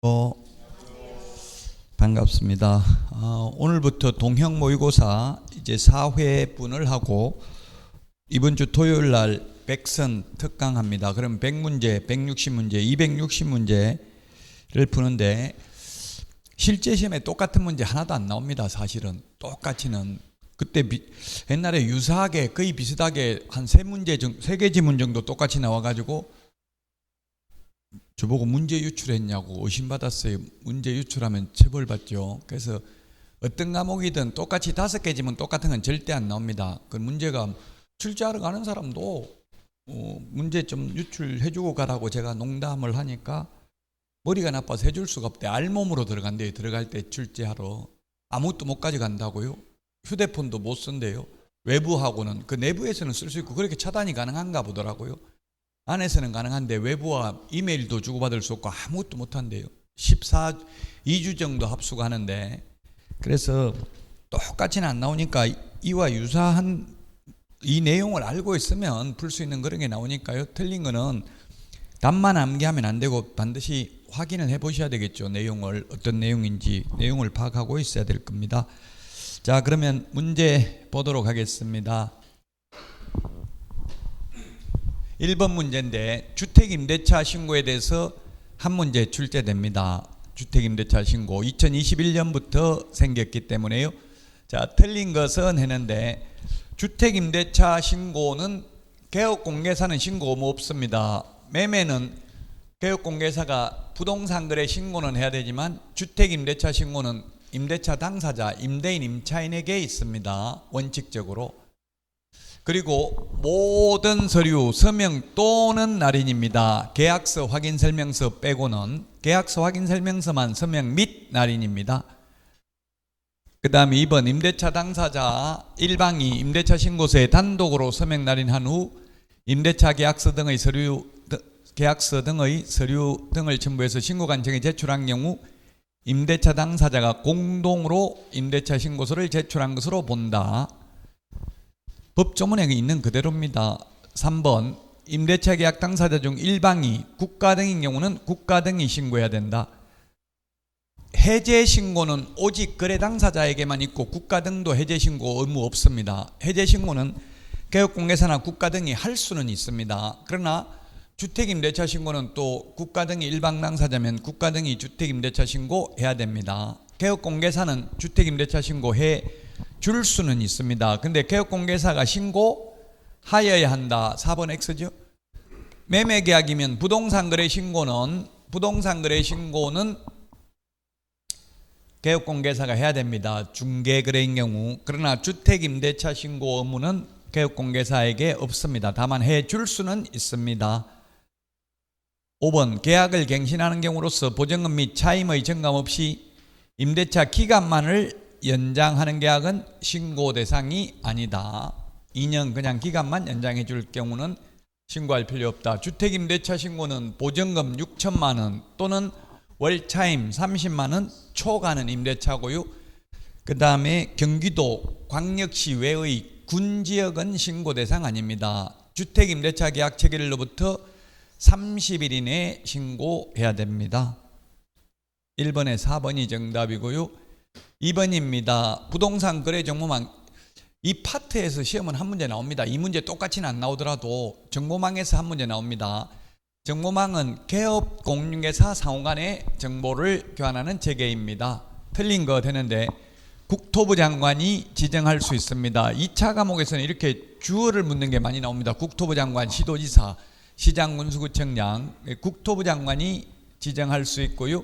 어, 반갑습니다. 오늘부터 동형 모의고사 이제 4회분을 하고 이번 주 토요일 날 백선 특강합니다. 그럼 100문제, 160문제, 260문제를 푸는데 실제 시험에 똑같은 문제 하나도 안 나옵니다. 사실은 똑같이는 그때 옛날에 유사하게 거의 비슷하게 한 3개 지문 정도 똑같이 나와가지고 저보고 문제 유출했냐고 의심받았어요. 문제 유출하면 처벌받죠. 그래서 어떤 과목이든 똑같이 5개 지문 똑같은 건 절대 안 나옵니다. 그 문제가 출제하러 가는 사람도 문제 좀 유출해주고 가라고 제가 농담을 하니까 머리가 나빠서 해줄 수가 없대. 알몸으로 들어간대요. 들어갈 때 출제하러 아무것도 못 가져간다고요. 휴대폰도 못 쓴대요. 외부하고는 그 내부에서는 쓸 수 있고 그렇게 차단이 가능한가 보더라고요. 안에서는 가능한데 외부와 이메일도 주고받을 수 없고 아무것도 못한대요. 2주 정도 합숙하는데, 그래서 똑같이는 안 나오니까 이와 유사한 이 내용을 알고 있으면 풀 수 있는 그런 게 나오니까요. 틀린 거는 답만 암기하면 안 되고 반드시 확인을 해 보셔야 되겠죠. 내용을 어떤 내용인지 내용을 파악하고 있어야 될 겁니다. 자, 그러면 문제 보도록 하겠습니다. 1번 문제인데 주택임대차 신고에 대해서 한 문제 출제됩니다. 주택임대차 신고 2021년부터 생겼기 때문에요. 자, 틀린 것은 했는데 주택임대차 신고는 개업공개사는 신고 의무 없습니다. 매매는 개업공개사가 부동산 거래 신고는 해야 되지만 주택임대차 신고는 임대차 당사자, 임대인, 임차인에게 있습니다. 원칙적으로. 그리고 모든 서류, 서명 또는 날인입니다. 계약서, 확인설명서 빼고는 계약서, 확인설명서만 서명 및 날인입니다. 그 다음에 2번 임대차 당사자 일방이 임대차 신고서에 단독으로 서명 날인한 후 임대차 계약서 등의 서류 등을 첨부해서 신고관청에 제출한 경우 임대차 당사자가 공동으로 임대차 신고서를 제출한 것으로 본다. 법조문에 있는 그대로입니다. 3번 임대차 계약 당사자 중 일방이 국가 등인 경우는 국가 등이 신고해야 된다. 해제 신고는 오직 거래 당사자에게만 있고 국가 등도 해제 신고 의무 없습니다. 해제 신고는 개업공개사나 국가 등이 할 수는 있습니다. 그러나 주택임대차 신고는 또 국가 등이 일방 당사자면 국가 등이 주택임대차 신고해야 됩니다. 개업공개사는 주택임대차 신고해 줄 수는 있습니다. 근데 개업공개사가 신고하여야 한다. 4번 X죠. 매매계약이면 부동산거래 신고는 개업공개사가 해야 됩니다. 중개거래인 경우. 그러나 주택임대차 신고 의무는 개업공개사에게 없습니다. 다만 해줄 수는 있습니다. 5번 계약을 갱신하는 경우로서 보증금 및 차임의 정감 없이 임대차 기간만을 연장하는 계약은 신고 대상이 아니다. 2년 그냥 기간만 연장해 줄 경우는 신고할 필요 없다. 주택임대차 신고는 보증금 6천만 원 또는 월차임 30만 원 초과는 임대차고요. 그 다음에 경기도 광역시 외의 군지역은 신고 대상 아닙니다. 주택임대차 계약 체결일로부터 30일 이내에 신고해야 됩니다. 1번에 4번이 정답이고요. 2번입니다. 부동산 거래 정보망. 이 파트에서 시험은 한 문제 나옵니다. 이 문제 똑같이는 안 나오더라도 정보망에서 한 문제 나옵니다. 정보망은 개업 공인중개사 상호 간의 정보를 교환하는 체계입니다. 틀린 거 되는데 국토부 장관이 지정할 수 있습니다. 2차 과목에서는 이렇게 주어를 묻는 게 많이 나옵니다. 국토부 장관, 시도지사, 시장, 군수구청장, 국토부 장관이 지정할 수 있고요.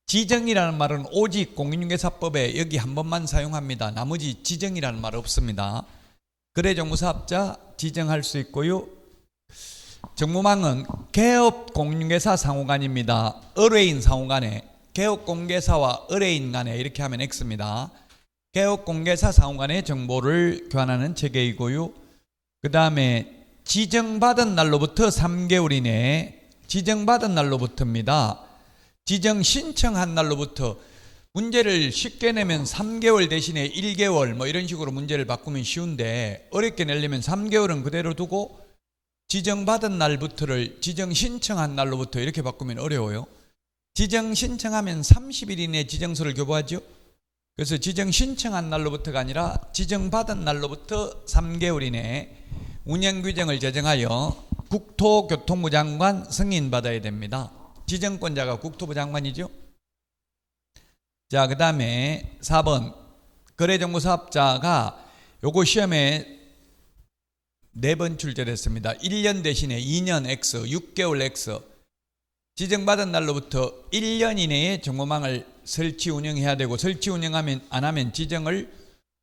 지정이라는 말은 오직 공인중개사법에 여기 한 번만 사용합니다. 나머지 지정이라는 말 없습니다. 거래정보사업자 지정할 수 있고요. 정보망은 개업 공인중개사 상호간입니다. 의뢰인 상호간에 개업공개사와 의뢰인 간에 이렇게 하면 X입니다. 개업공개사 상호간의 정보를 교환하는 체계이고요. 그 다음에 지정받은 날로부터 3개월 이내에 지정받은 날로부터입니다. 지정 신청한 날로부터 문제를 쉽게 내면 3개월 대신에 1개월 뭐 이런 식으로 문제를 바꾸면 쉬운데 어렵게 내려면 3개월은 그대로 두고 지정받은 날부터를 지정 신청한 날로부터 이렇게 바꾸면 어려워요. 지정 신청하면 30일 이내에 지정서를 교부하죠. 그래서 지정 신청한 날로부터가 아니라 지정받은 날로부터 3개월 이내에 운영규정을 제정하여 국토교통부 장관 승인받아야 됩니다. 지정권자가 국토부 장관이죠. 자, 그 다음에 4번 거래정보사업자가 요거 시험에 4번 출제됐습니다. 1년 대신에 2년 X, 6개월 X. 지정받은 날로부터 1년 이내에 정보망을 설치 운영해야 되고, 설치 운영하면 안 하면 지정을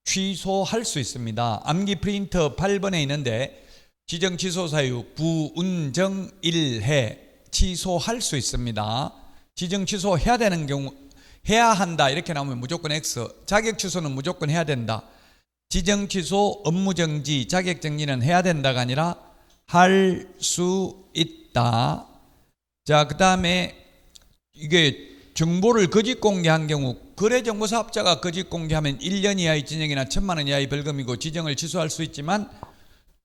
취소할 수 있습니다. 암기 프린터 8번에 있는데 지정 취소 사유 부운정 1회 취소할 수 있습니다. 지정 취소해야 되는 경우, 해야 한다 이렇게 나오면 무조건 X. 자격 취소는 무조건 해야 된다. 지정 취소, 업무 정지, 자격 정지는 해야 된다가 아니라 할 수 있다. 자, 그 다음에 이게 정보를 거짓 공개한 경우, 거래정보사업자가 거짓 공개하면 1년 이하의 징역이나 1,000만 원 이하의 벌금이고 지정을 취소할 수 있지만,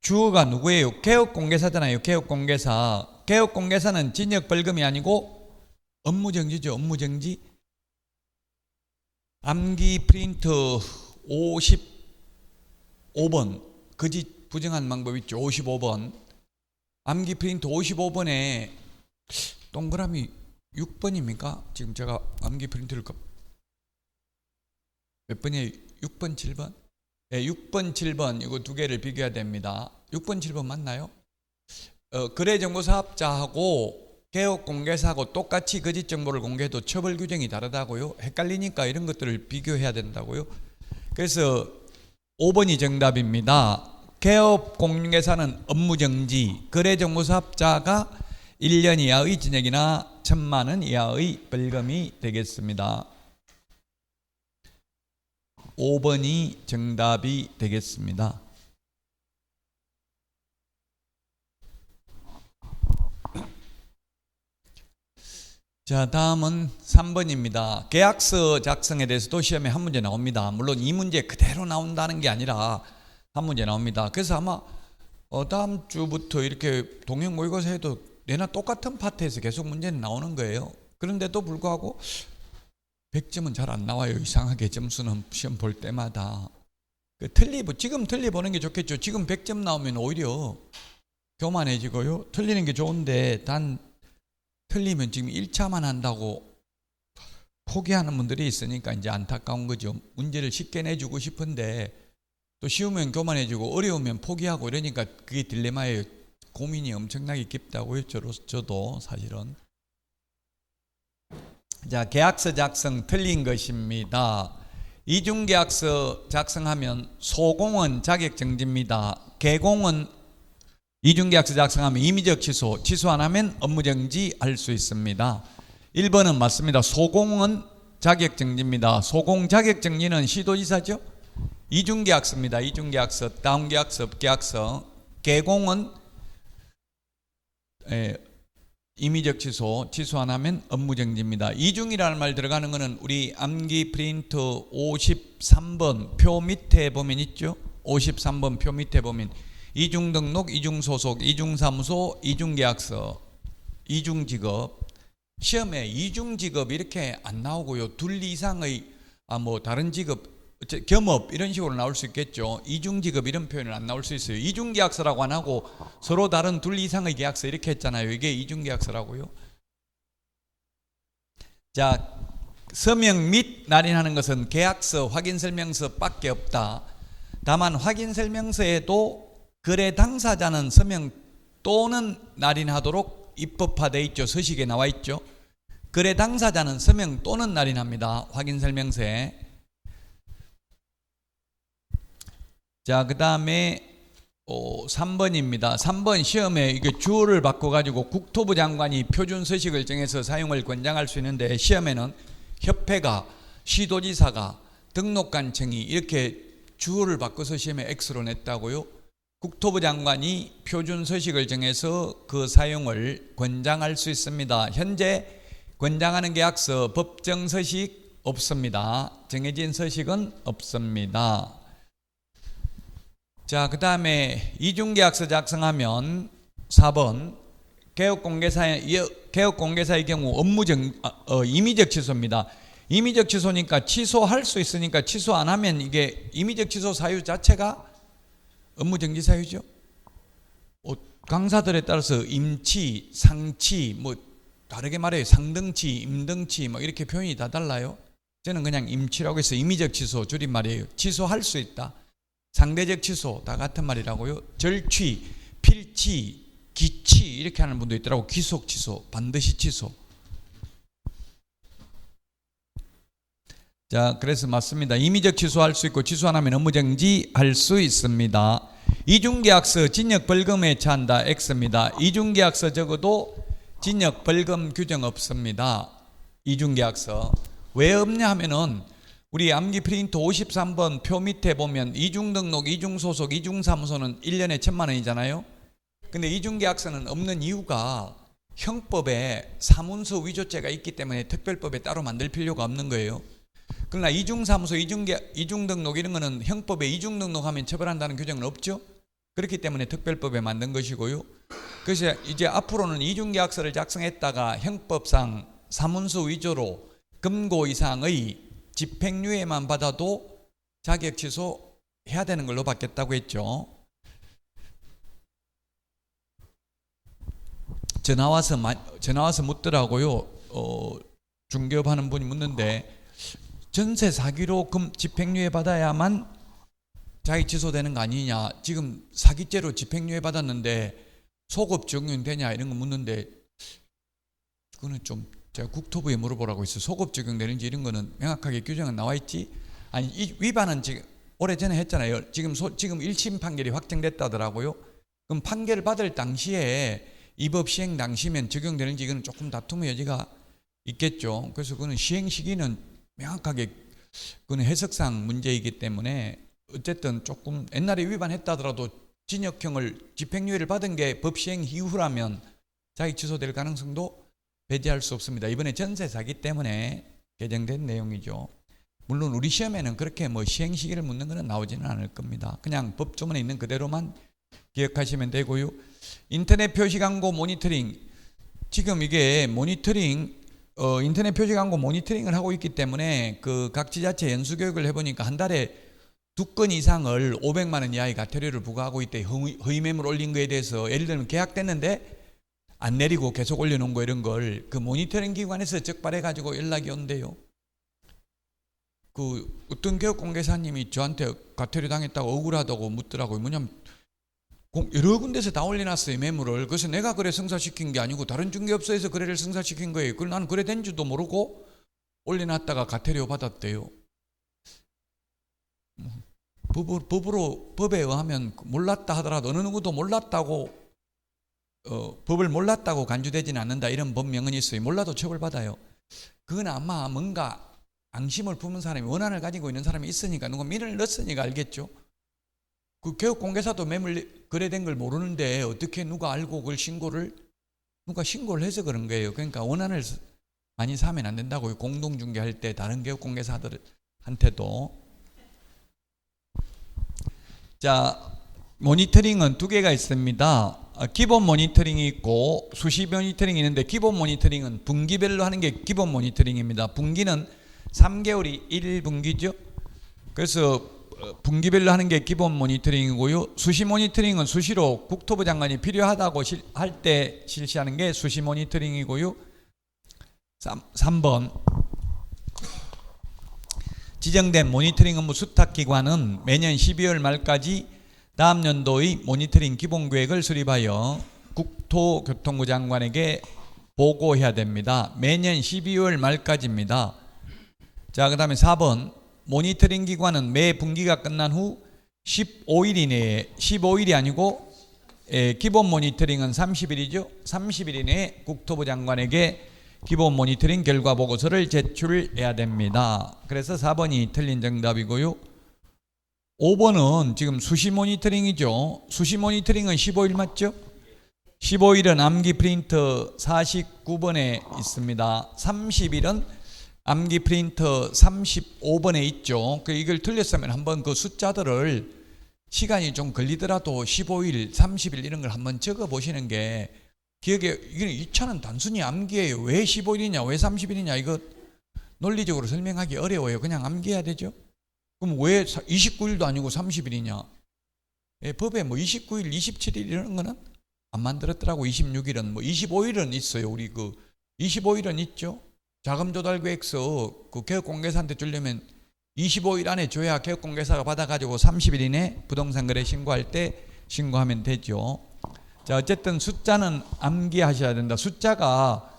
주어가 누구예요? 개업공개사잖아요. 개업공개사. 개업공개사는 징역 벌금이 아니고 업무정지죠. 업무정지. 암기 프린터 55번 거짓 부정한 방법 있죠. 55번 암기 프린터 55번에 동그라미 6번입니까? 지금 제가 암기 프린터를 몇 번이에요? 6번, 7번? 네, 6번, 7번 이거 두 개를 비교해야 됩니다. 6번, 7번 맞나요? 거래정보사업자하고 개업공개사하고 똑같이 거짓 정보를 공개해도 처벌 규정이 다르다고요. 헷갈리니까 이런 것들을 비교해야 된다고요. 그래서 5번이 정답입니다. 개업공개사는 업무정지, 거래정보사업자가 1년 이하의 징역이나 1,000만 원 이하의 벌금이 되겠습니다. 5번이 정답이 되겠습니다. 자, 다음은 3번입니다. 계약서 작성에 대해서도 시험에 한 문제 나옵니다. 물론 이 문제 그대로 나온다는 게 아니라 한 문제 나옵니다. 그래서 아마 다음 주부터 이렇게 동형 모의고사 해도 내나 똑같은 파트에서 계속 문제는 나오는 거예요. 그런데도 불구하고 100점은 잘 안 나와요. 이상하게 점수는 시험 볼 때마다. 지금 틀리보는 게 좋겠죠. 지금 100점 나오면 오히려 교만해지고요. 틀리는 게 좋은데 단 틀리면 지금 1차만 한다고 포기하는 분들이 있으니까 이제 안타까운 거죠. 문제를 쉽게 내주고 싶은데 또 쉬우면 교만해지고 어려우면 포기하고 이러니까 그게 딜레마예요. 고민이 엄청나게 깊다고요. 저도 사실은. 자, 계약서 작성 틀린 것입니다. 이중계약서 작성하면 소공은 자격정지입니다. 개공은 이중계약서 작성하면 임의적 취소, 취소 안 하면 업무정지 할 수 있습니다. 1번은 맞습니다. 소공은 자격정지입니다. 소공 자격정지는 시도지사죠. 이중계약서입니다. 이중계약서, 다운계약서, 업계약서. 개공은 임의적 취소, 취소 안 하면 업무정지입니다. 이중이라는 말 들어가는 것은 우리 암기 프린터 53번 표 밑에 보면 있죠. 53번 표 밑에 보면 이중등록, 이중소속, 이중사무소, 이중계약서, 이중직업. 시험에 이중직업 이렇게 안 나오고요. 둘 이상의 다른 직업, 겸업 이런 식으로 나올 수 있겠죠. 이중직업 이런 표현은 안 나올 수 있어요. 이중계약서라고 안 하고 서로 다른 둘 이상의 계약서 이렇게 했잖아요. 이게 이중계약서라고요. 자, 서명 및 날인하는 것은 계약서, 확인설명서 밖에 없다. 다만 확인설명서에도 거래 당사자는 서명 또는 날인하도록 입법화되어 있죠. 서식에 나와 있죠. 거래 당사자는 서명 또는 날인합니다. 확인설명서에. 자, 그 다음에 3번입니다. 3번 시험에 이게 주어를 바꿔가지고 국토부 장관이 표준 서식을 정해서 사용을 권장할 수 있는데, 시험에는 협회가, 시도지사가, 등록관청이 이렇게 주어를 바꿔서 시험에 X로 냈다고요. 국토부 장관이 표준 서식을 정해서 그 사용을 권장할 수 있습니다. 현재 권장하는 계약서, 법정 서식 없습니다. 정해진 서식은 없습니다. 자, 그 다음에 이중계약서 작성하면 4번 개업공개사의 경우 임의적 취소입니다. 임의적 취소니까 취소할 수 있으니까 취소 안 하면 이게 임의적 취소 사유 자체가 업무정지 사유죠. 강사들에 따라서 임치, 상치, 뭐 다르게 말해요. 상등치, 임등치 뭐 이렇게 표현이 다 달라요. 저는 그냥 임치라고 해서 임의적 취소 줄임말이에요. 취소할 수 있다. 상대적 취소 다 같은 말이라고요. 절취, 필치, 기치 이렇게 하는 분도 있더라고. 귀속 취소, 반드시 취소. 자, 그래서 맞습니다. 임의적 취소할 수 있고 취소 안 하면 업무정지 할 수 있습니다. 이중계약서 징역 벌금에 처한다. X입니다. 이중계약서 적어도 징역 벌금 규정 없습니다. 이중계약서 왜 없냐 하면은 우리 암기 프린트 53번 표 밑에 보면 이중등록, 이중소속, 이중사무소는 1년에 1,000만 원이잖아요. 근데 이중계약서는 없는 이유가 형법에 사문서 위조죄가 있기 때문에 특별법에 따로 만들 필요가 없는 거예요. 그러나 이중사무소, 이중등록 이런 거는 형법에 이중등록하면 처벌한다는 규정은 없죠. 그렇기 때문에 특별법에 만든 것이고요. 그래서 이제 앞으로는 이중계약서를 작성했다가 형법상 사문서 위조로 금고 이상의 집행유예만 받아도 자격 취소해야 되는 걸로 바뀌었다고 했죠. 전화 와서 묻더라고요. 중개업하는 분이 묻는데 전세 사기로 집행유예 받아야만 자기 취소되는 거 아니냐. 지금 사기죄로 집행유예 받았는데 소급 적용되냐 이런 거 묻는데 그거는 좀 제가 국토부에 물어보라고 했어요. 소급 적용되는지 이런 거는 명확하게 규정은 나와 있지. 아니 이 위반은 지금 오래전에 했잖아요. 지금 1심 판결이 확정됐다더라고요. 그럼 판결을 받을 당시에 이 법 시행 당시면 적용되는지 이거는 조금 다툼의 여지가 있겠죠. 그래서 그거는 시행 시기는 명확하게 그거는 해석상 문제이기 때문에 어쨌든 조금 옛날에 위반했다더라도 징역형을 집행유예를 받은 게 법 시행 이후라면 자기 취소될 가능성도 배제할 수 없습니다. 이번에 전세 사기 때문에 개정된 내용이죠. 물론 우리 시험에는 그렇게 뭐 시행 시기를 묻는 것은 나오지는 않을 겁니다. 그냥 법조문에 있는 그대로만 기억하시면 되고요. 인터넷 표시 광고 모니터링, 지금 이게 모니터링 인터넷 표시 광고 모니터링을 하고 있기 때문에 그 각 지자체 연수 교육을 해보니까 한 달에 2건 이상을 500만 원 이하의 과태료를 부과하고 있대. 허위 매물 올린 거에 대해서 예를 들면 계약됐는데 안 내리고 계속 올려놓은 거 이런 걸 그 모니터링 기관에서 적발해 가지고 연락이 온대요. 그 어떤 교육공개사님이 저한테 과태료 당했다고 억울하다고 묻더라고요. 뭐냐면 여러 군데서 다 올려놨어요, 매물을. 그래서 내가 거래 승사시킨 게 아니고 다른 중개업소에서 거래를 승사시킨 거예요. 그걸 나는 거래된 줄도 모르고 올려놨다가 과태료 받았대요. 법에 의하면 몰랐다 하더라도 어느 누구도 몰랐다고 법을 몰랐다고 간주되지는 않는다 이런 법명은 있어요. 몰라도 처벌받아요. 그건 아마 뭔가 앙심을 품은 사람이, 원한을 가지고 있는 사람이 있으니까, 누가 민을 넣었으니까 알겠죠. 그 교육공개사도 매물 거래된 걸 모르는데 어떻게 누가 알고 그걸 누가 신고를 해서 그런 거예요. 그러니까 원한을 많이 사면 안 된다고요. 공동중개할 때 다른 교육공개사들한테도. 자, 모니터링은 두 개가 있습니다. 기본 모니터링이 있고 수시 모니터링이 있는데, 기본 모니터링은 분기별로 하는 게 기본 모니터링입니다. 분기는 3개월이 1분기죠. 그래서 분기별로 하는 게 기본 모니터링이고요. 수시 모니터링은 수시로 국토부 장관이 필요하다고 할 때 실시하는 게 수시 모니터링이고요. 3번 지정된 모니터링 업무 수탁기관은 매년 12월 말까지 다음 연도의 모니터링 기본계획을 수립하여 국토교통부 장관에게 보고해야 됩니다. 매년 12월 말까지입니다. 자, 그 다음에 4번 모니터링 기관은 매 분기가 끝난 후 15일 이내에, 15일이 아니고 기본 모니터링은 30일이죠. 30일 이내에 국토부 장관에게 기본 모니터링 결과 보고서를 제출해야 됩니다. 그래서 4번이 틀린 정답이고요. 5번은 지금 수시 모니터링이죠. 수시 모니터링은 15일 맞죠? 15일은 암기 프린터 49번에 있습니다. 30일은 암기 프린터 35번에 있죠. 이걸 틀렸으면 한번 그 숫자들을 시간이 좀 걸리더라도 15일, 30일 이런 걸 한번 적어 보시는 게 기억에 이게 2차는 단순히 암기예요. 왜 15일이냐, 왜 30일이냐 이거 논리적으로 설명하기 어려워요. 그냥 암기해야 되죠. 그럼 왜 29일도 아니고 30일이냐? 예, 법에 뭐 29일, 27일 이런 거는 안 만들었더라고. 26일은 뭐 25일은 있어요. 우리 그 25일은 있죠. 자금 조달 계획서 그 개업공개사한테 주려면 25일 안에 줘야 개업공개사가 받아가지고 30일 이내 부동산 거래 신고할 때 신고하면 되죠. 자, 어쨌든 숫자는 암기하셔야 된다. 숫자가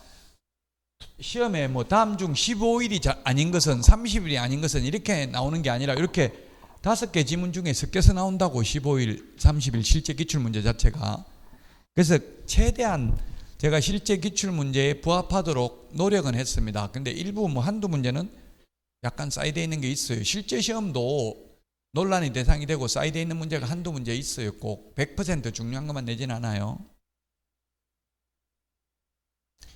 시험에 뭐 다음 중 15일이 아닌 것은 30일이 아닌 것은 이렇게 나오는 게 아니라 이렇게 5개 지문 중에 섞여서 나온다고. 15일, 30일 실제 기출문제 자체가. 그래서 최대한 제가 실제 기출문제에 부합하도록 노력은 했습니다. 근데 일부 뭐 한두 문제는 약간 사이드에 있는 게 있어요. 실제 시험도 논란이 대상이 되고 사이드에 있는 문제가 한두 문제 있어요. 꼭 100% 중요한 것만 내진 않아요.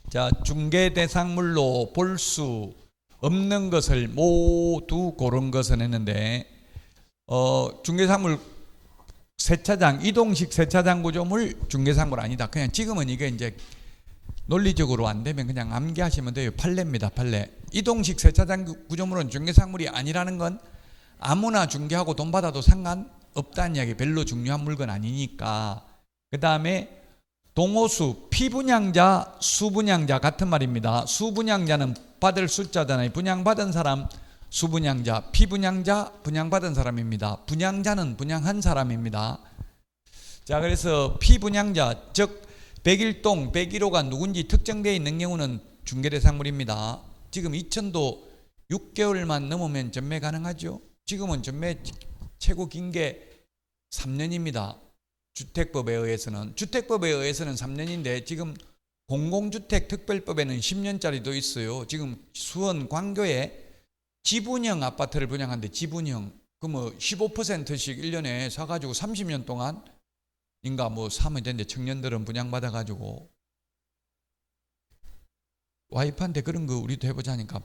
자, 중개 대상물로 볼 수 없는 것을 모두 고른 것은 했는데 중개상물 세차장, 이동식 세차장 구조물 중개상물 아니다. 그냥 지금은 이게 이제 논리적으로 안 되면 그냥 암기하시면 돼요. 판례입니다. 판례. 이동식 세차장 구조물은 중개상물이 아니라는 건 아무나 중개하고 돈 받아도 상관없다는 이야기. 별로 중요한 물건 아니니까. 그 다음에 동호수, 피분양자, 수분양자 같은 말입니다. 수분양자는 받을 숫자잖아요. 분양받은 사람 수분양자, 피분양자 분양받은 사람입니다. 분양자는 분양한 사람입니다. 자, 그래서 피분양자, 즉 101동, 101호가 누군지 특정되어 있는 경우는 중개대상물입니다. 지금 2000도 6개월만 넘으면 전매 가능하죠. 지금은 전매 최고 긴 게 3년입니다. 주택법에 의해서는 3년인데 지금 공공주택 특별법에는 10년짜리도 있어요. 지금 수원 광교에 지분형 아파트를 분양하는데 지분형 그 뭐 15%씩 1년에 사가지고 30년 동안 인가 뭐 사면 되는데 청년들은 분양받아가지고 와이프한테 그런 거 우리도 해보자니까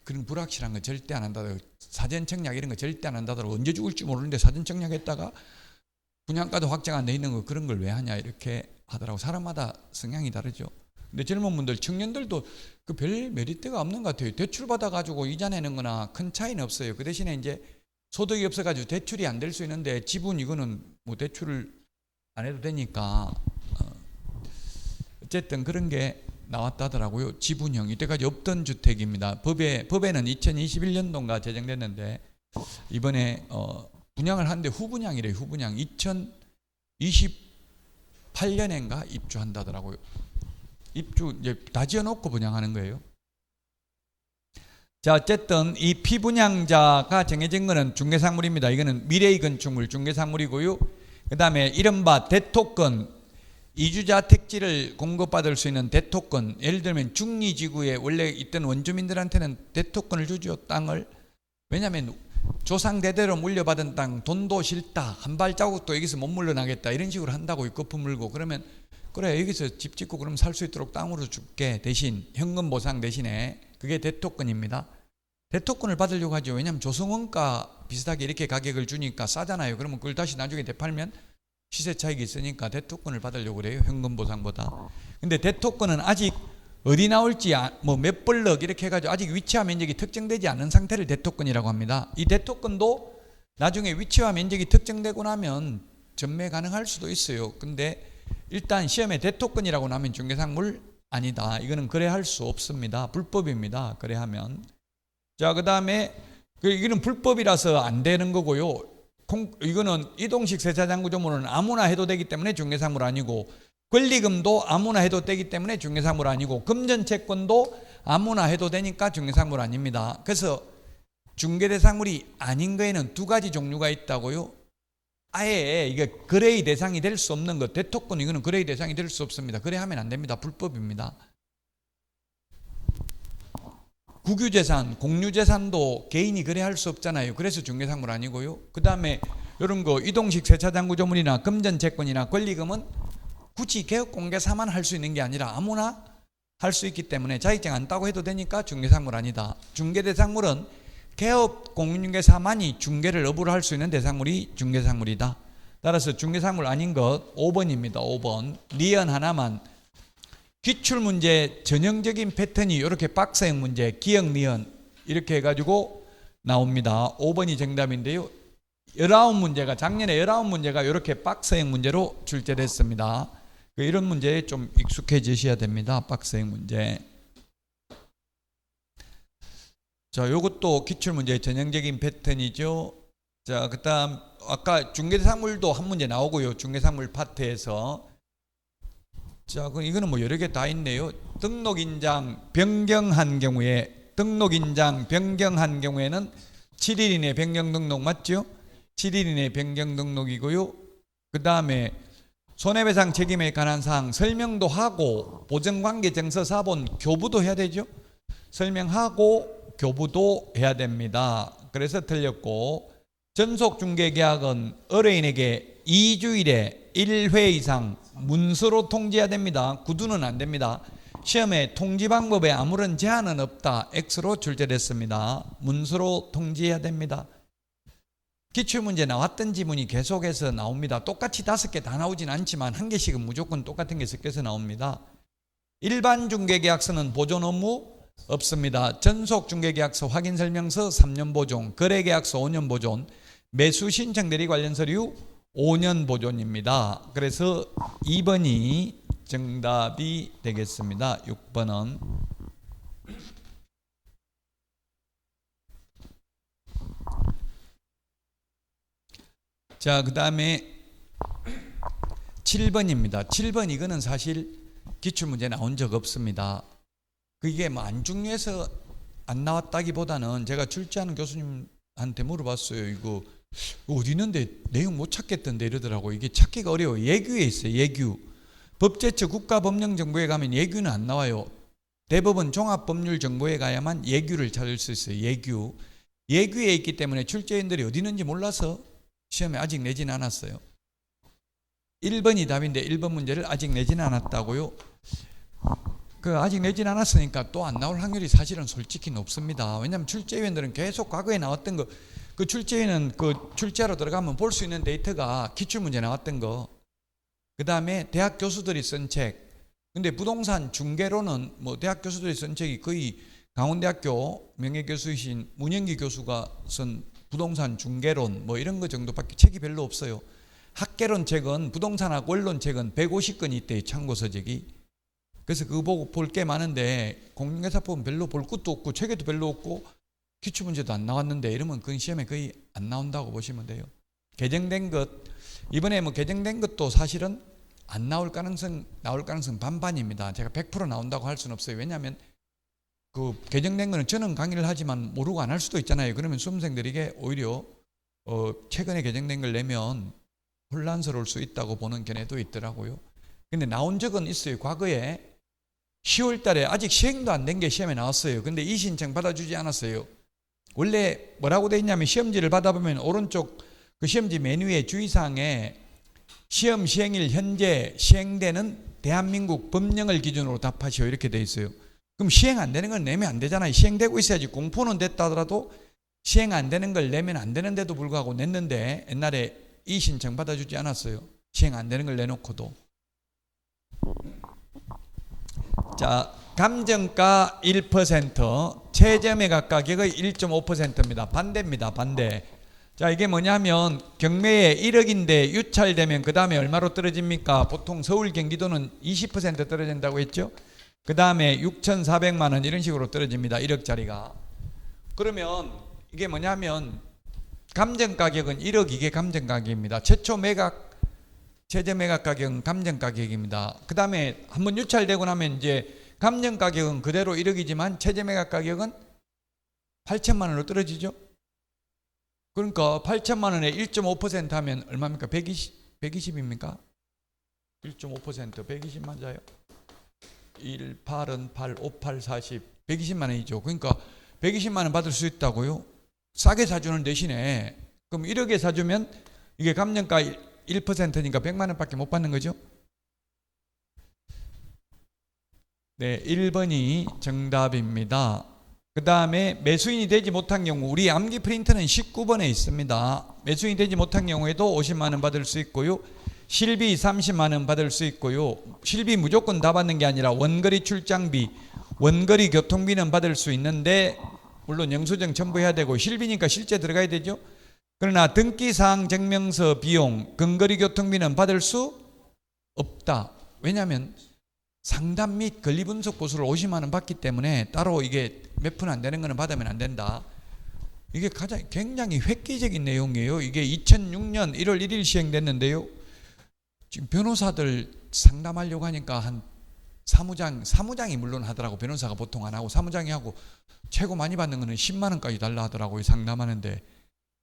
그런 불확실한 거 절대 안 한다더라고. 사전청약 이런 거 절대 안 한다더라고. 언제 죽을지 모르는데 사전청약 했다가 분양가도 확정 안 돼 있는 거 그런 걸 왜 하냐 이렇게 하더라고. 사람마다 성향이 다르죠. 근데 젊은 분들, 청년들도 그 별 메리트가 없는 것 같아요. 대출 받아가지고 이자 내는 거나 큰 차이는 없어요. 그 대신에 이제 소득이 없어가지고 대출이 안 될 수 있는데 지분 이거는 뭐 대출을 안 해도 되니까 어쨌든 그런 게 나왔다 하더라고요. 지분형. 이때까지 없던 주택입니다. 법에는 2021년도인가 제정됐는데 이번에 분양을 하는데 후분양이래요. 후분양. 2028년인가 입주한다더라고요. 입주 이제 다 지어놓고 분양하는 거예요. 자, 어쨌든 이 피분양자가 정해진 거는 중개상물입니다. 이거는 미래의 건축물 중개상물이고요. 그 다음에 이른바 대토권, 이주자 택지를 공급받을 수 있는 대토권. 예를 들면 중리지구에 원래 있던 원주민들한테는 대토권을 주죠. 땅을. 왜냐하면 조상대대로 물려받은 땅 돈도 싫다. 한 발자국도 여기서 못 물러나겠다. 이런 식으로 한다고 거품 물고. 그러면 그래 여기서 집 짓고 그럼 살 수 있도록 땅으로 줄게. 대신 현금 보상 대신에. 그게 대토권입니다. 대토권을 받으려고 하죠. 왜냐하면 조성원가 비슷하게 이렇게 가격을 주니까 싸잖아요. 그러면 그걸 다시 나중에 되팔면 시세 차익이 있으니까 대토권을 받으려고 그래요. 현금 보상보다. 근데 대토권은 아직 어디 나올지 뭐 몇 블럭 이렇게 해가지고 아직 위치와 면적이 특정되지 않은 상태를 대토권이라고 합니다. 이 대토권도 나중에 위치와 면적이 특정되고 나면 전매 가능할 수도 있어요. 근데 일단 시험에 대토권이라고 나면 중개상물 아니다. 이거는 거래할 수 없습니다. 불법입니다. 거래하면. 자, 그 다음에 이거는 불법이라서 안 되는 거고요. 이거는 이동식 세차장 구조물은 아무나 해도 되기 때문에 중개상물 아니고, 권리금도 아무나 해도 되기 때문에 중개상물 아니고, 금전채권도 아무나 해도 되니까 중개상물 아닙니다. 그래서 중개대상물이 아닌 거에는 두 가지 종류가 있다고요. 아예 이게 거래의 대상이 될 수 없는 것, 대토권 이거는 거래의 대상이 될 수 없습니다. 거래하면 안 됩니다. 불법입니다. 국유재산, 공유재산도 개인이 거래할 수 없잖아요. 그래서 중개상물 아니고요. 그 다음에 이런 거 이동식 세차장 구조물이나 금전채권이나 권리금은 굳이 개업공개사만 할 수 있는 게 아니라 아무나 할 수 있기 때문에 자격증 안 따고 해도 되니까 중개상물 아니다. 중개대상물은 개업공인중개사만이 중개를 업으로 할 수 있는 대상물이 중개상물이다. 따라서 중개상물 아닌 것 5번입니다. 5번. 리언 하나만 기출문제 전형적인 패턴이 이렇게 박스형 문제, 기억, 니은 이렇게 해가지고 나옵니다. 5번이 정답인데요. 19문제가 작년에 19문제가 이렇게 박스형 문제로 출제됐습니다. 이런 문제에 좀 익숙해지셔야 됩니다. 박스형 문제. 자, 요것도 기출문제 전형적인 패턴이죠. 자, 그다음 아까 중개상물도 한 문제 나오고요. 중개상물 파트에서. 자, 그럼 이거는 뭐 여러 개 다 있네요. 등록인장 변경한 경우에 변경한 경우에는 7일 이내 변경 등록 맞죠? 7일 이내 변경 등록이고요. 그다음에 손해배상 책임에 관한 사항 설명도 하고 보증관계증서 사본 교부도 해야 되죠. 설명하고 교부도 해야 됩니다. 그래서 틀렸고, 전속중개계약은 의뢰인에게 2주일에 1회 이상 문서로 통지해야 됩니다. 구두는 안 됩니다. 시험에 통지 방법에 아무런 제한은 없다. X로 출제됐습니다. 문서로 통지해야 됩니다. 기출문제 나왔던 지문이 계속해서 나옵니다. 똑같이 5개 다 나오진 않지만 한 개씩은 무조건 똑같은 게 섞여서 나옵니다. 일반 중개계약서는 보존 업무 없습니다. 전속중개계약서 확인설명서 3년 보존, 거래계약서 5년 보존, 매수신청 대리 관련 서류 5년 보존입니다. 그래서 2번이 정답이 되겠습니다. 6번은. 자, 그 다음에 7번입니다. 7번 이거는 사실 기출문제 나온 적 없습니다. 그게 뭐 안 중요해서 안 나왔다기보다는 제가 출제하는 교수님한테 물어봤어요. 이거 어디 있는데 내용 못 찾겠던데 이러더라고. 이게 찾기가 어려워요. 예규에 있어요. 예규. 법제처 국가법령정보에 가면 예규는 안 나와요. 대법원 종합법률정보에 가야만 예규를 찾을 수 있어요. 예규. 예규에 있기 때문에 출제인들이 어디 있는지 몰라서 시험에 아직 내지는 않았어요. 1번이 답인데 1번 문제를 아직 내지는 않았다고요. 아직 내지는 않았으니까 또 안 나올 확률이 사실은 솔직히 높습니다. 왜냐하면 출제위원들은 계속 과거에 나왔던 거, 그 출제위는 그 출제하러 들어가면 볼 수 있는 데이터가 기출문제 나왔던 거, 그 다음에 대학 교수들이 쓴 책. 근데 부동산 중개로는 뭐 대학 교수들이 쓴 책이 거의 강원대학교 명예교수이신 문영기 교수가 쓴 부동산 중개론 뭐 이런 거 정도밖에 책이 별로 없어요. 학개론 책은, 부동산학 원론 책은 150건이 있대요. 참고서적이. 그래서 그거 보고 볼 게 많은데 공인중개사법은 별로 볼 것도 없고 책에도 별로 없고 기출문제도 안 나왔는데 이러면 그건 시험에 거의 안 나온다고 보시면 돼요. 개정된 것, 이번에 뭐 개정된 것도 사실은 안 나올 가능성 반반입니다. 제가 100% 나온다고 할 수는 없어요. 왜냐하면 그 개정된 거는 저는 강의를 하지만 모르고 안 할 수도 있잖아요. 그러면 수험생들에게 오히려 최근에 개정된 걸 내면 혼란스러울 수 있다고 보는 견해도 있더라고요. 근데 나온 적은 있어요. 과거에 10월 달에 아직 시행도 안 된 게 시험에 나왔어요. 근데 이 신청 받아주지 않았어요. 원래 뭐라고 돼 있냐면 시험지를 받아보면 오른쪽 그 시험지 메뉴의 주의사항에 시험 시행일 현재 시행되는 대한민국 법령을 기준으로 답하시오 이렇게 돼 있어요. 그럼 시행 안 되는 걸 내면 안 되잖아요. 시행되고 있어야지. 공포는 됐다 하더라도 시행 안 되는 걸 내면 안 되는데도 불구하고 냈는데 옛날에 이 신청 받아주지 않았어요. 시행 안 되는 걸 내놓고도. 자, 감정가 1%, 최저매각 가격의 1.5%입니다. 반대입니다. 반대. 자, 이게 뭐냐면 경매에 1억인데 유찰되면 그 다음에 얼마로 떨어집니까? 보통 서울 경기도는 20% 떨어진다고 했죠. 그 다음에 6,400만 원 이런 식으로 떨어집니다. 1억짜리가. 그러면 이게 뭐냐면 감정가격은 1억 이게 감정가격입니다. 최초 매각 최저 매각 가격은 감정 가격입니다. 그 다음에 한번 유찰되고 나면 이제 감정 가격은 그대로 1억이지만 최저 매각 가격은 8천만 원으로 떨어지죠. 그러니까 8천만 원에 1.5% 하면 얼마입니까? 120입니까? 1.5% 120만 자요. 1, 8은 8, 5, 8, 40 120만 원이죠. 그러니까 120만 원 받을 수 있다고요. 싸게 사주는 대신에 그럼 1억에 사주면 이게 감정가 1%니까 100만 원밖에 못 받는 거죠. 네, 1번이 정답입니다. 그 다음에 매수인이 되지 못한 경우, 우리 암기 프린트는 19번에 있습니다. 매수인이 되지 못한 경우에도 50만 원 받을 수 있고요. 실비 30만 원 받을 수 있고요. 실비 무조건 다 받는 게 아니라 원거리 출장비, 원거리 교통비는 받을 수 있는데 물론 영수증 첨부해야 되고 실비니까 실제 들어가야 되죠. 그러나 등기사항 증명서 비용, 근거리 교통비는 받을 수 없다. 왜냐하면 상담 및 권리분석 보수를 50만 원 받기 때문에 따로 이게 몇 푼 안 되는 거는 받으면 안 된다. 이게 굉장히 획기적인 내용이에요. 이게 2006년 1월 1일 시행됐는데요. 지금 변호사들 상담하려고 하니까 한 사무장이 물론 하더라고. 변호사가 보통 안 하고 사무장이 하고 최고 많이 받는 거는 10만 원까지 달라 하더라고요. 상담하는데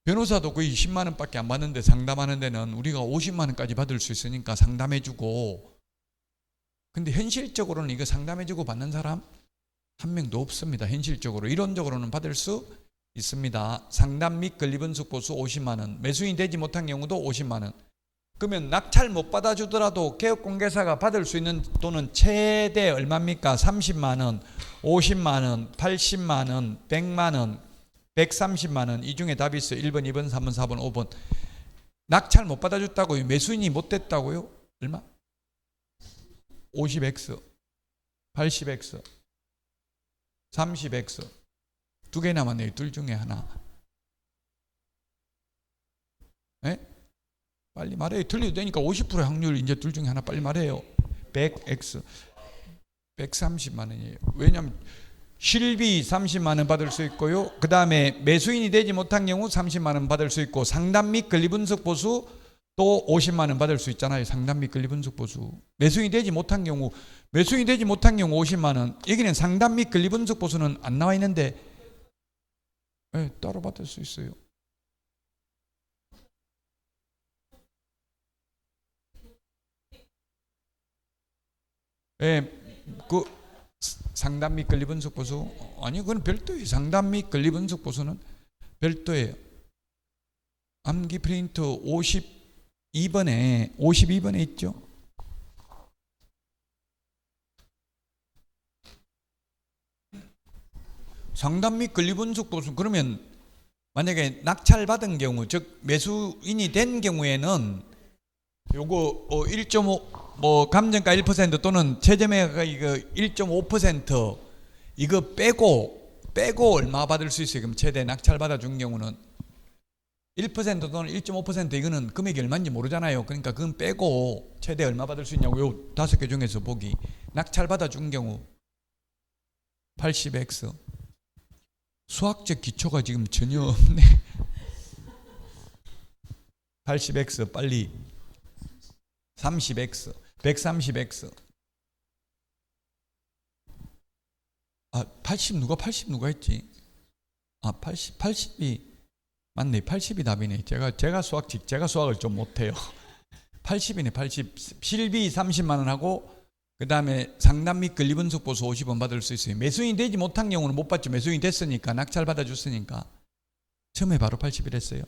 변호사도 거의 10만 원밖에 안 받는데 상담하는 데는 우리가 50만 원까지 받을 수 있으니까 상담해주고. 근데 현실적으로는 이거 상담해주고 받는 사람 한 명도 없습니다. 현실적으로. 이론적으로는 받을 수 있습니다. 상담 및 권리분석 보수 50만 원, 매수인이 되지 못한 경우도 50만 원. 그러면 낙찰 못 받아주더라도 개업공개사가 받을 수 있는 돈은 최대 얼마입니까? 30만 원, 50만 원, 80만 원, 100만 원, 130만 원. 이 중에 답이 있어요. 1번, 2번, 3번, 4번, 5번. 낙찰 못 받아줬다고요? 매수인이 못 됐다고요? 얼마? 50x, 80x, 30x. 두 개 남았네요. 둘 중에 하나. 네? 빨리 말해요. 틀려도 되니까 50% 확률 이제 둘 중에 하나 빨리 말해요. 100x 130만 원이에요. 왜냐하면 실비 30만 원 받을 수 있고요. 그 다음에 매수인이 되지 못한 경우 30만 원 받을 수 있고 상담 및 권리분석 보수 또 50만 원 받을 수 있잖아요. 상담 및 권리분석 보수. 매수인이 되지 못한 경우 50만 원. 여기는 상담 및 권리분석 보수는 안 나와 있는데 네, 따로 받을 수 있어요. 예, 그 상담 및 권리분석 보수 아니 그건 별도예요. 상담 및 권리분석 보수는 별도예요. 암기 프린트 52번에 있죠. 상담 및 권리분석 보수. 그러면 만약에 낙찰 받은 경우, 즉 매수인이 된 경우에는 요거 1.5 감정가 1% 또는 최저매가 이거 1.5% 이거 빼고 얼마 받을 수 있어요? 그럼 최대 낙찰 받아준 경우는 1% 또는 1.5% 이거는 금액이 얼마인지 모르잖아요. 그러니까 그건 빼고 최대 얼마 받을 수 있냐고. 요 5개 중에서 보기. 낙찰 받아준 경우 80x. 수학적 기초가 지금 전혀 없네. 80x 빨리. 30x 130x. 80 누가 했지? 80이 맞네. 80이 답이네. 제가 수학을 좀 못해요. 80이네. 80. 실비 30만 원 하고 그 다음에 상담 및 권리분석 보수 50원 받을 수 있어요. 매수인이 되지 못한 경우는 못 받죠. 매수인이 됐으니까 낙찰 받아줬으니까. 처음에 바로 80이랬어요.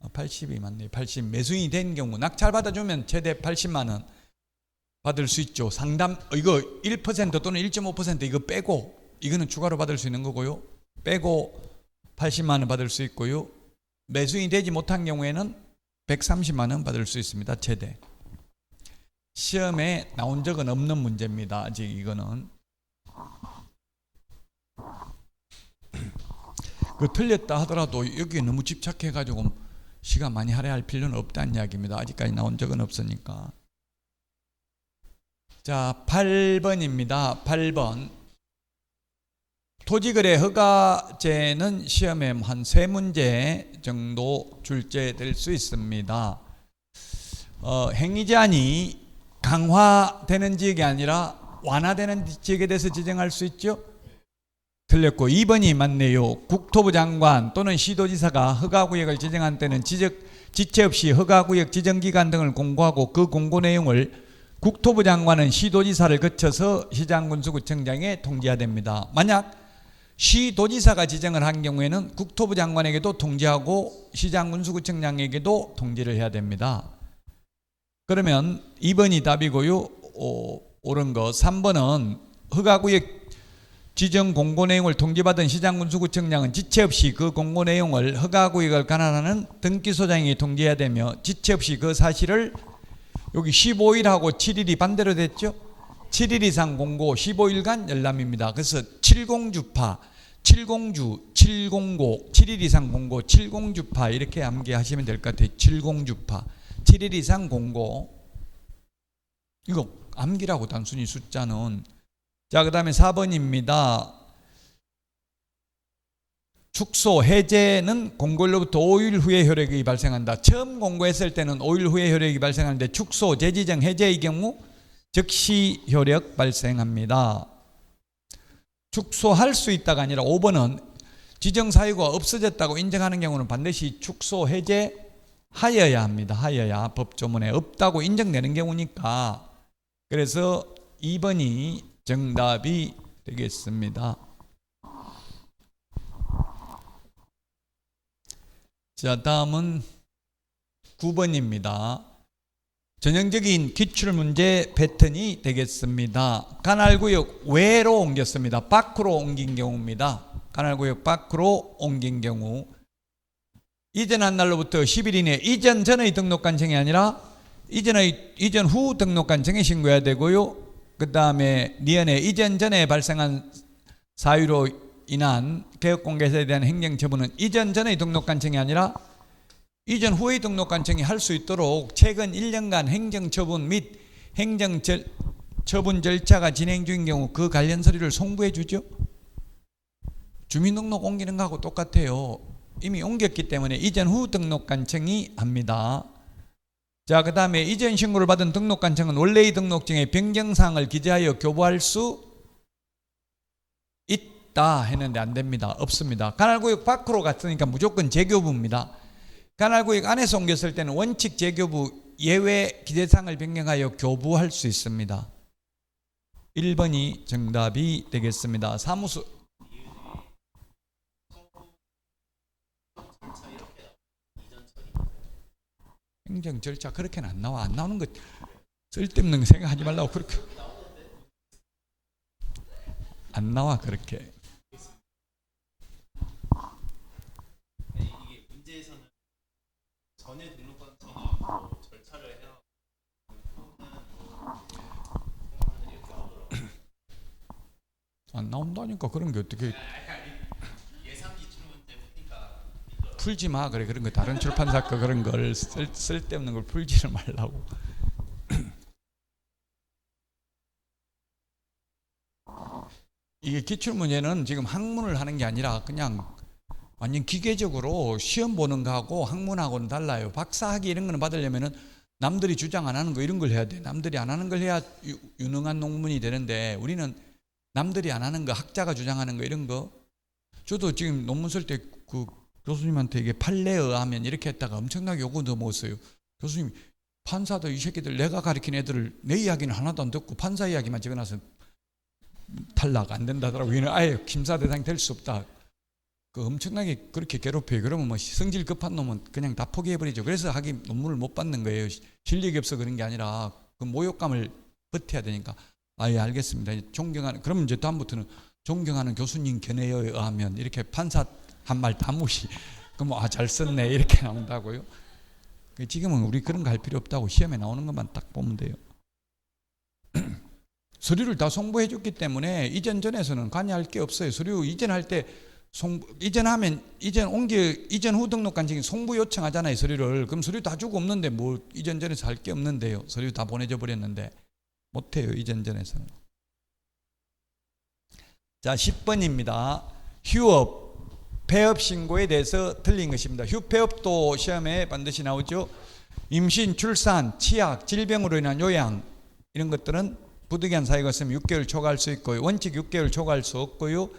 80이 맞네. 80. 매수인이 된 경우 낙찰 받아주면 최대 80만 원 받을 수 있죠. 상담 이거 1% 또는 1.5% 이거 빼고 이거는 추가로 받을 수 있는 거고요. 빼고 80만 원 받을 수 있고요. 매수인이 되지 못한 경우에는 130만 원 받을 수 있습니다. 최대. 시험에 나온 적은 없는 문제입니다. 아직 이거는. 그 틀렸다 하더라도 여기에 너무 집착해가지고 시간 많이 할애할 필요는 없다는 이야기입니다. 아직까지 나온 적은 없으니까. 자, 8번입니다. 8번. 토지거래 허가제는 시험에 한 3문제 정도 출제될 수 있습니다. 행위 제한이 강화되는 지역이 아니라 완화되는 지역에 대해서 지정할 수 있죠? 틀렸고 2번이 맞네요. 국토부 장관 또는 시도지사가 허가구역을 지정한 때는 지체 없이 허가구역 지정기간 등을 공고하고 그 공고 내용을 국토부 장관은 시도지사를 거쳐서 시장군수구청장에 통지해야 됩니다. 만약 시도지사가 지정을 한 경우에는 국토부 장관에게도 통지하고 시장군수구청장에게도 통지를 해야 됩니다. 그러면 2번이 답이고요. 옳은 거 3번은 허가구역 지정 공고 내용을 통지받은 시장군수구청장은 지체 없이 그 공고 내용을 허가구역을 관할하는 등기소장에게 통지해야 되며 지체 없이 그 사실을 여기 15일하고 7일이 반대로 됐죠? 7일 이상 공고 15일간 열람입니다. 그래서 70주파, 70주, 705, 7일 이상 공고, 70주파 이렇게 암기하시면 될 것 같아요. 70주파, 7일 이상 공고. 이거 암기라고 단순히 숫자는. 자, 그 다음에 4번입니다. 축소, 해제는 공고일로부터 5일 후에 효력이 발생한다. 처음 공고했을 때는 5일 후에 효력이 발생하는데 축소, 재지정, 해제의 경우 즉시 효력 발생합니다. 축소할 수 있다가 아니라 5번은 지정 사유가 없어졌다고 인정하는 경우는 반드시 축소, 해제하여야 합니다. 하여야 법조문에 없다고 인정되는 경우니까. 그래서 2번이 정답이 되겠습니다. 자, 다음은 9번입니다. 전형적인 기출문제 패턴이 되겠습니다. 관할구역 외로 옮겼습니다. 밖으로 옮긴 경우입니다. 관할구역 밖으로 옮긴 경우 이전한 날로부터 10일 이내 이전 전의 등록관청이 아니라 이전 후 등록관청에 신고해야 되고요. 그 다음에 니은에 이전 전에 발생한 사유로 인한 개업공개사에 대한 행정처분은 이전 전의 등록관청이 아니라 이전 후의 등록관청이 할 수 있도록 최근 1년간 행정처분 및 행정처분 절차가 진행 중인 경우 그 관련 서류를 송부해 주죠. 주민등록 옮기는 거하고 똑같아요. 이미 옮겼기 때문에 이전 후 등록관청이 합니다. 자, 그 다음에 이전 신고를 받은 등록관청은 원래의 등록증에 변경사항을 기재하여 교부할 수 있다 했는데 안 됩니다. 없습니다. 관할구역 밖으로 갔으니까 무조건 재교부입니다. 관할구역 안에서 옮겼을 때는 원칙 재교부 예외 기재사항을 변경하여 교부할 수 있습니다. 1번이 정답이 되겠습니다. 사무소 행정 절차 그렇게는 안 나와. 안 나오는 거 쓸데없는 거 생각하지 말라고. 그렇게 안 나와. 그렇게 이게 문제에서는 전에 등록관청이 절차를 해야 이렇게 나오더라고요. 안 나온다니까. 그런 게 어떻게 예상 기출 문제 푸니까 풀지 마. 그래, 그런 거 다른 출판사 거 그런 걸 쓸데없는 걸 풀지를 말라고. 이게 기출문제는 지금 학문을 하는 게 아니라 그냥 완전 기계적으로 시험 보는 거하고 학문하고는 달라요. 박사학위 이런 거는 받으려면은 남들이 주장 안 하는 거 이런 걸 해야 돼. 남들이 안 하는 걸 해야 유능한 논문이 되는데 우리는 남들이 안 하는 거, 학자가 주장하는 거 이런 거. 저도 지금 논문 쓸 때 그 교수님한테 이게 판례에 의하면 이렇게 했다가 엄청나게 요구도 먹었어요. 교수님, 판사도 이 새끼들 내가 가르친 애들을 내 이야기는 하나도 안 듣고 판사 이야기만 적어놔서 탈락 안 된다더라고. 얘는 아예 심사 대상이 될 수 없다. 그 엄청나게 그렇게 괴롭혀요. 그러면 뭐 성질 급한 놈은 그냥 다 포기해버리죠. 그래서 하기 논문을 못 받는 거예요. 실력이 없어 그런 게 아니라 그 모욕감을 버텨야 되니까. 아, 예, 알겠습니다. 존경하는, 그러면 이제 다음부터는 존경하는 교수님 견해에 의하면 이렇게 판사 한 말 다 무시. 그럼 아, 잘 썼네 이렇게 나온다고요. 지금은 우리 그런 거 할 필요 없다고 시험에 나오는 것만 딱 보면 돼요. 서류를 다 송부해 줬기 때문에 이전 전에서는 관여할 게 없어요. 서류 이전할 때 이전하면 이전 후 등록관청이 송부 요청하잖아요. 서류를. 그럼 서류 다 주고 없는데 뭐 이전 전에서 할 게 없는데요. 서류 다 보내줘 버렸는데 못해요. 이전 전에서는. 자, 10번입니다. 휴업 폐업 신고에 대해서 틀린 것입니다. 휴폐업도 시험에 반드시 나오죠. 임신, 출산, 치약, 질병으로 인한 요양 이런 것들은 부득이한 사유가 있으면 6개월 초과할 수 있고요. 원칙 6개월 초과할 수 없고요.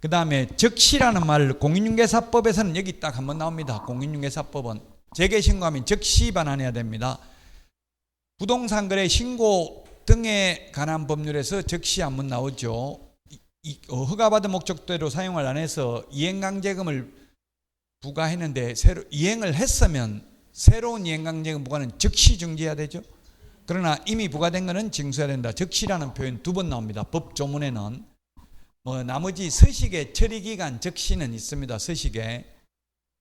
그 다음에 적시라는 말 공인중개사법에서는 여기 딱 한번 나옵니다. 공인중개사법은 재개신고하면 적시 반환해야 됩니다. 부동산 거래 신고 등에 관한 법률에서 적시 한번 나오죠. 허가받은 목적대로 사용을 안 해서 이행강제금을 부과했는데 이행을 했으면 새로운 이행강제금 부과는 즉시 중지해야 되죠. 그러나 이미 부과된 것은 징수해야 된다. 적시라는 표현 2번 나옵니다. 법조문에는. 나머지 서식의 처리기간 적시는 있습니다.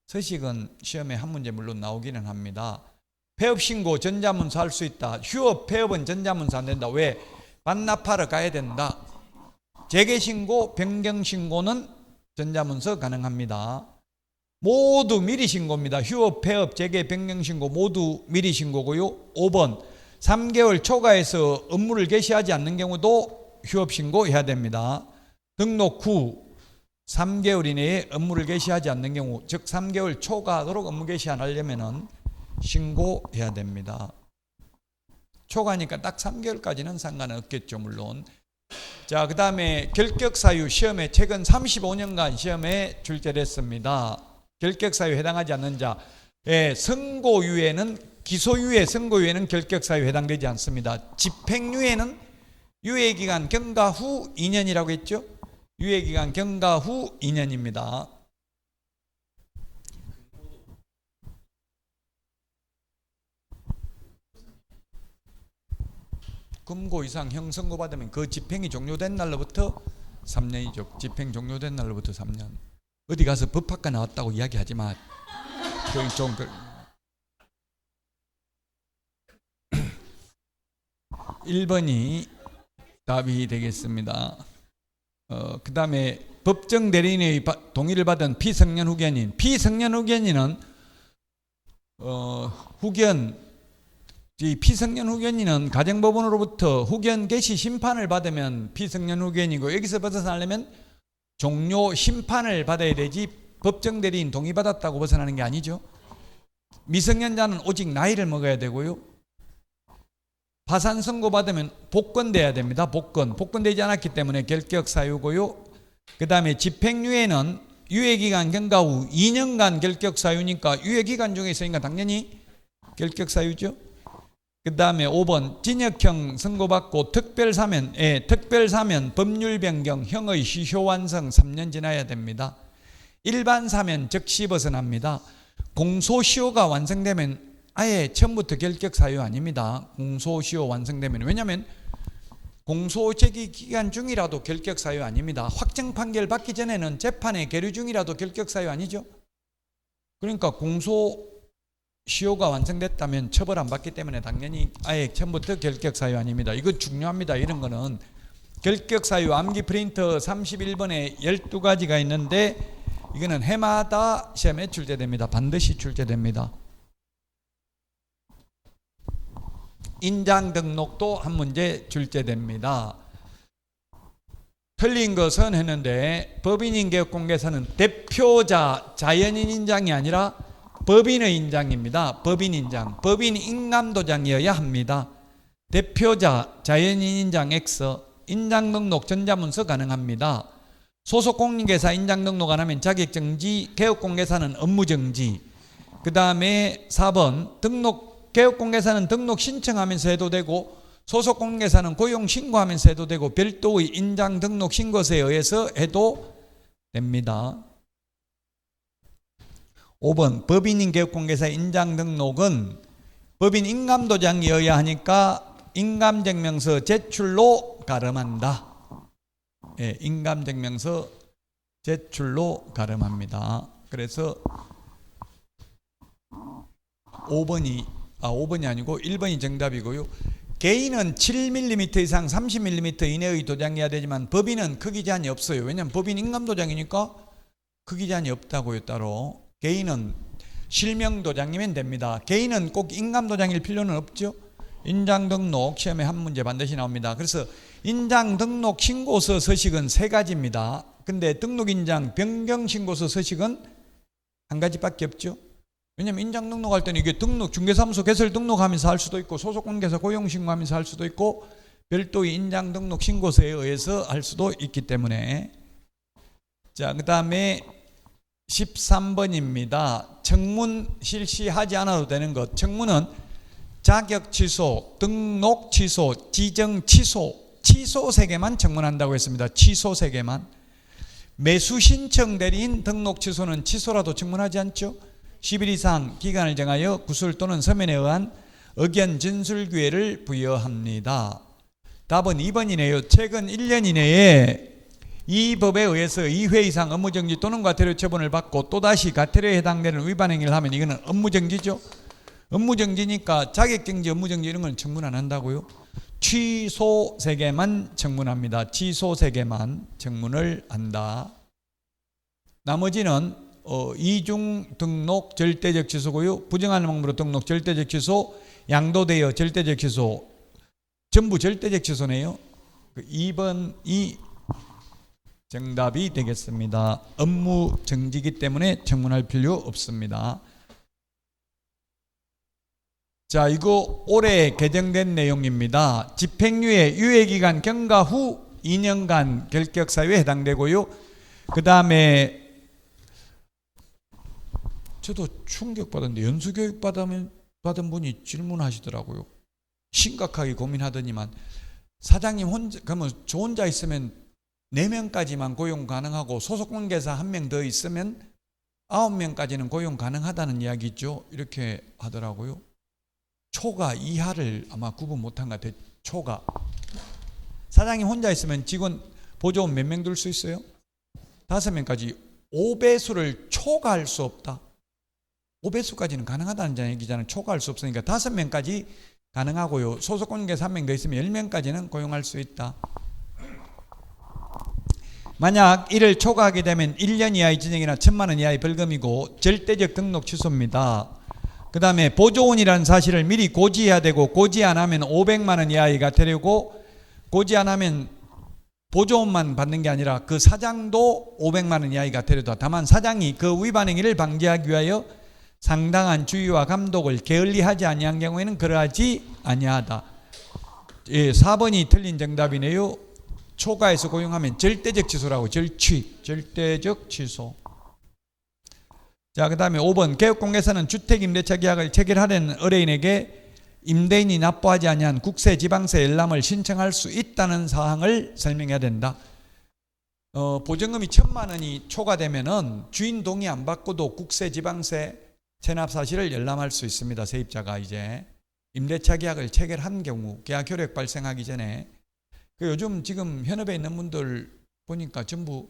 서식은 시험에 한 문제 물론 나오기는 합니다. 폐업신고 전자문서 할 수 있다. 휴업, 폐업은 전자문서 안 된다. 왜? 반납하러 가야 된다. 재개신고, 변경신고는 전자문서 가능합니다. 모두 미리 신고입니다. 휴업, 폐업, 재개, 변경신고 모두 미리 신고고요. 5번 3개월 초과해서 업무를 개시하지 않는 경우도 휴업 신고해야 됩니다. 등록 후 3개월 이내에 업무를 개시하지 않는 경우, 즉 3개월 초과하도록 업무 개시 안 하려면은 신고해야 됩니다. 초과니까 딱 3개월까지는 상관은 없겠죠, 물론. 자, 그 다음에 결격사유 시험에 최근 35년간 시험에 출제됐습니다. 결격사유 해당하지 않는 자, 선고유예는 기소유예, 선고유예는 결격사유 해당되지 않습니다. 집행유예는 유예기간 경과 후 2년이라고 했죠. 유예기간 경과 후 2년입니다. 금고 이상 형 선고받으면 그 집행이 종료된 날로부터 3년이죠. 집행 종료된 날로부터 3년. 어디 가서 법학과 나왔다고 이야기하지 마. 좀 1번이 답이 되겠습니다. 그 다음에 법정 대리인의 동의를 받은 피성년 후견인. 피성년 후견인은 이 피성년 후견인은 가정법원으로부터 후견 개시 심판을 받으면 피성년 후견이고, 여기서 벗어나려면 종료 심판을 받아야 되지 법정 대리인 동의받았다고 벗어나는 게 아니죠. 미성년자는 오직 나이를 먹어야 되고요. 파산 선고 받으면 복권돼야 됩니다. 복권되지 않았기 때문에 결격 사유고요. 그 다음에 집행유예는 유예기간 경과 후 2년간 결격 사유니까 유예기간 중에 있으니까 당연히 결격 사유죠. 그 다음에 5번 징역형 선고받고 특별사면, 특별사면 법률 변경 형의 시효 완성 3년 지나야 됩니다. 일반 사면 즉시 벗어납니다. 공소시효가 완성되면 아예 처음부터 결격 사유 아닙니다. 공소시효 완성되면. 왜냐하면 공소 제기 기간 중이라도 결격 사유 아닙니다. 확정 판결 받기 전에는 재판에 계류 중이라도 결격 사유 아니죠. 그러니까 공소시효가 완성됐다면 처벌 안 받기 때문에 당연히 아예 처음부터 결격 사유 아닙니다. 이거 중요합니다. 이런 거는 결격 사유 암기 프린터 31번에 12가지가 있는데 이거는 해마다 시험에 출제됩니다. 반드시 출제됩니다. 인장 등록도 한 문제 출제됩니다. 틀린 것은 했는데 법인인 개업공개사는 대표자 자연인 인장이 아니라 법인의 인장입니다. 법인 인장, 법인 인감도장이어야 합니다. 대표자 자연인 인장 X, 인장 등록 전자문서 가능합니다. 소속 공인계사 인장 등록 안 하면 자격정지, 개업공개사는 업무정지. 그 다음에 4번 개업공개사는 등록 신청하면서 해도 되고 소속 공인계사는 고용 신고하면서 해도 되고 별도의 인장 등록 신고서에 의해서 해도 됩니다. 5번 법인인 개업공개사 인장 등록은 법인 인감도장이어야 하니까 인감증명서 제출로 가름한다. 인감증명서 제출로 가름합니다. 그래서 5번이 아니고 1번이 정답이고요. 개인은 7mm 이상 30mm 이내의 도장이어야 되지만 법인은 크기 제한이 없어요. 왜냐하면 법인 인감도장이니까 크기 제한이 없다고요. 따로 개인은 실명 도장이면 됩니다. 개인은 꼭 인감도장일 필요는 없죠. 인장등록 시험에 한 문제 반드시 나옵니다. 그래서 인장등록 신고서 서식은 3가지입니다. 근데 등록인장 변경신고서 서식은 1가지밖에 없죠. 왜냐하면 인장 등록할 때는 이게 중개사무소 개설 등록하면서 할 수도 있고 소속공개사 고용신고하면서 할 수도 있고 별도의 인장 등록 신고서에 의해서 할 수도 있기 때문에. 자, 그 다음에 13번입니다. 청문 실시하지 않아도 되는 것. 청문은 자격 취소, 등록 취소, 지정 취소, 취소 3개만 청문한다고 했습니다. 취소 3개만. 매수 신청 대리인 등록 취소는 취소라도 청문하지 않죠. 10일 이상 기간을 정하여 구술 또는 서면에 의한 의견 진술 기회를 부여합니다. 답은 2번이네요. 최근 1년 이내에 이 법에 의해서 2회 이상 업무정지 또는 과태료 처분을 받고 또다시 과태료에 해당되는 위반 행위를 하면 이거는 업무정지죠. 업무정지니까 자격정지, 업무정지 이런 건 청문 안 한다고요? 취소 3개만 청문합니다. 취소 3개만 청문을 한다. 나머지는 이중 등록 절대적 취소고요. 부정하는 방법으로 등록 절대적 취소, 양도되어 절대적 취소, 전부 절대적 취소네요. 2번이 정답이 되겠습니다. 업무 정지이기 때문에 청문할 필요 없습니다. 자, 이거 올해 개정된 내용입니다. 집행유예 유예기간 경과 후 2년간 결격 사유에 해당되고요. 그 다음에 저도 충격받았는데 연수교육 받은 분이 질문하시더라고요. 심각하게 고민하더니만 사장님 혼자, 그러면 저 혼자 있으면 4명까지만 고용 가능하고 소속관계사 1명 더 있으면 9명까지는 고용 가능하다는 이야기죠. 이렇게 하더라고요. 초과 이하를 아마 구분 못한 것 같아요. 초과. 사장님 혼자 있으면 직원 보조원 몇 명 둘 수 있어요? 5명까지. 5배수를 초과할 수 없다. 5배수까지는 가능하다는 얘기잖아요. 초과할 수 없으니까 5명까지 가능하고요. 소속관계사 1명 더 있으면 10명까지는 고용할 수 있다. 만약 이를 초과하게 되면 1년 이하의 징역이나 1,000만 원 이하의 벌금이고 절대적 등록 취소입니다. 그 다음에 보조원이라는 사실을 미리 고지해야 되고, 고지 안 하면 500만 원 이하의 과태료고, 고지 안 하면 보조원만 받는 게 아니라 그 사장도 500만 원 이하의 과태료다. 다만 사장이 그 위반 행위를 방지하기 위하여 상당한 주의와 감독을 게을리하지 아니한 경우에는 그러하지 아니하다. 예, 4번이 틀린 정답이네요. 초과해서 고용하면 절대적 취소라고. 절대적 취소. 자, 그 다음에 5번 개업공개사는 주택임대차 계약을 체결하려는 의뢰인에게 임대인이 납부하지 아니한 국세, 지방세, 열람을 신청할 수 있다는 사항을 설명해야 된다. 보증금이 1,000만 원이 초과되면은 주인 동의 안 받고도 국세, 지방세 체납 사실을 열람할 수 있습니다. 세입자가 이제 임대차 계약을 체결한 경우, 계약 효력 발생하기 전에. 요즘 지금 현업에 있는 분들 보니까 전부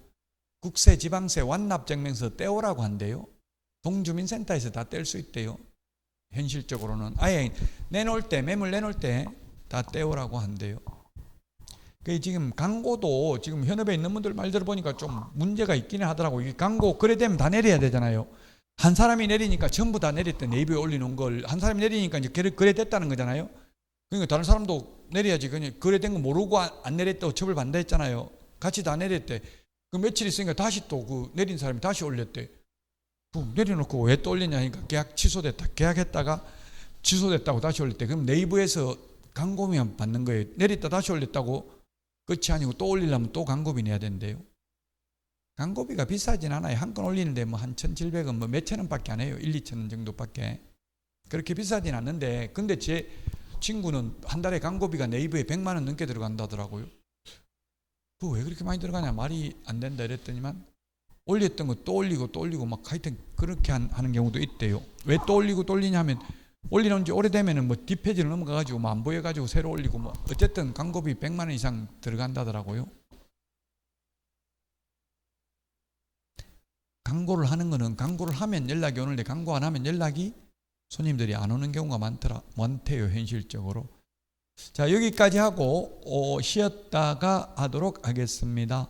국세, 지방세, 완납증명서 떼오라고 한대요. 동주민센터에서 다 뗄 수 있대요. 현실적으로는 아예 내놓을 때, 매물 내놓을 때 다 떼오라고 한대요. 지금 광고도 지금 현업에 있는 분들 말 들어보니까 좀 문제가 있기는 하더라고요. 이게 광고 거래되면 다 내려야 되잖아요. 한 사람이 내리니까 전부 다 내렸대. 네이버에 올리는 걸 한 사람이 내리니까 이제 거래됐다는 거잖아요. 그러니까 다른 사람도 내려야지. 그냥 거래된 거 모르고 안 내렸다고 처벌받는다 했잖아요. 같이 다 내렸대. 그 며칠 있으니까 다시 또 그 내린 사람이 다시 올렸대. 내려놓고 왜 또 올리냐 하니까 계약 취소됐다. 계약했다가 취소됐다고 다시 올렸대. 그럼 네이버에서 광고비만 받는 거예요. 내렸다 다시 올렸다고 끝이 아니고 또 올리려면 또 광고비 내야 된대요. 광고비가 비싸진 않아요. 한 건 올리는데 뭐 한 1,700원 뭐 몇천 원밖에 안 해요. 1-2천 원 정도밖에. 그렇게 비싸진 않는데, 근데 제 친구는 한 달에 광고비가 네이버에 100만 원 넘게 들어간다더라고요. 왜 그렇게 많이 들어가냐, 말이 안 된다 이랬더니만 올렸던 거 또 올리고 또 올리고 막 하여튼 그렇게 하는 경우도 있대요. 왜 또 올리고 또 올리냐 하면 올리는 지 오래되면은 뭐 뒷페이지를 넘어가가지고 뭐 안 보여가지고 새로 올리고 뭐 어쨌든 광고비 100만 원 이상 들어간다더라고요. 광고를 하는 거는 광고를 하면 연락이 오는데 광고 안 하면 연락이 손님들이 안 오는 경우가 많대요, 현실적으로. 자, 여기까지 하고 쉬었다가 하도록 하겠습니다.